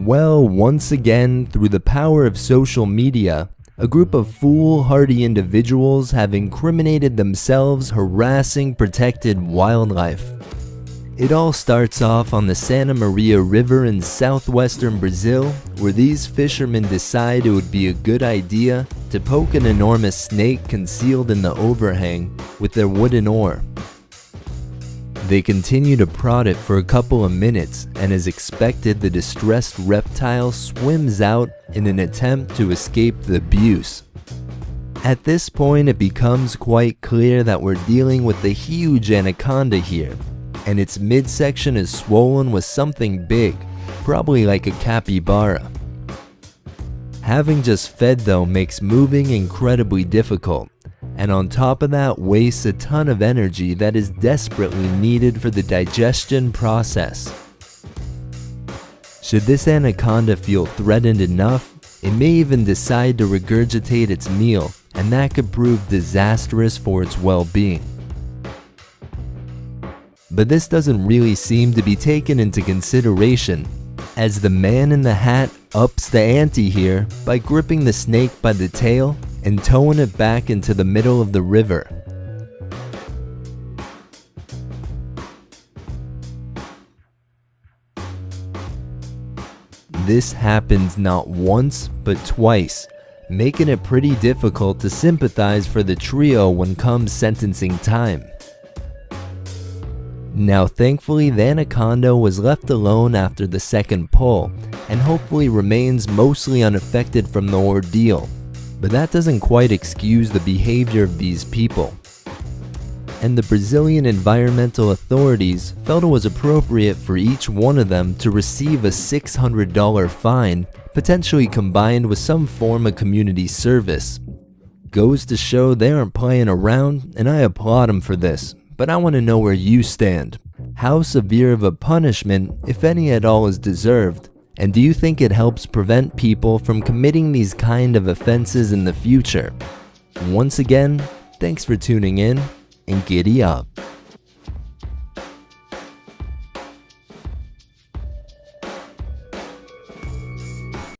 Well, once again, through the power of social media, a group of foolhardy individuals have incriminated themselves harassing protected wildlife. It all starts off on the Santa Maria River in southwestern Brazil, where these fishermen decide it would be a good idea to poke an enormous snake concealed in the overhang with their wooden oar. They continue to prod it for a couple of minutes, and as expected, the distressed reptile swims out in an attempt to escape the abuse. At this point, it becomes quite clear that we're dealing with a huge anaconda here, and its midsection is swollen with something big, probably like a capybara. Having just fed though makes moving incredibly difficult, and on top of that wastes a ton of energy that is desperately needed for the digestion process. Should this anaconda feel threatened enough, it may even decide to regurgitate its meal, and that could prove disastrous for its well-being. But this doesn't really seem to be taken into consideration, as the man in the hat ups the ante here by gripping the snake by the tail and towing it back into the middle of the river. This happens not once but twice, making it pretty difficult to sympathize for the trio when comes sentencing time. Now thankfully the anaconda was left alone after the second pull, and hopefully remains mostly unaffected from the ordeal, but that doesn't quite excuse the behavior of these people. And the Brazilian environmental authorities felt it was appropriate for each one of them to receive a $600 fine, potentially combined with some form of community service. Goes to show they aren't playing around, and I applaud them for this. But I want to know where you stand. How severe of a punishment, if any at all, is deserved? And do you think it helps prevent people from committing these kind of offenses in the future? Once again, thanks for tuning in, and giddy up.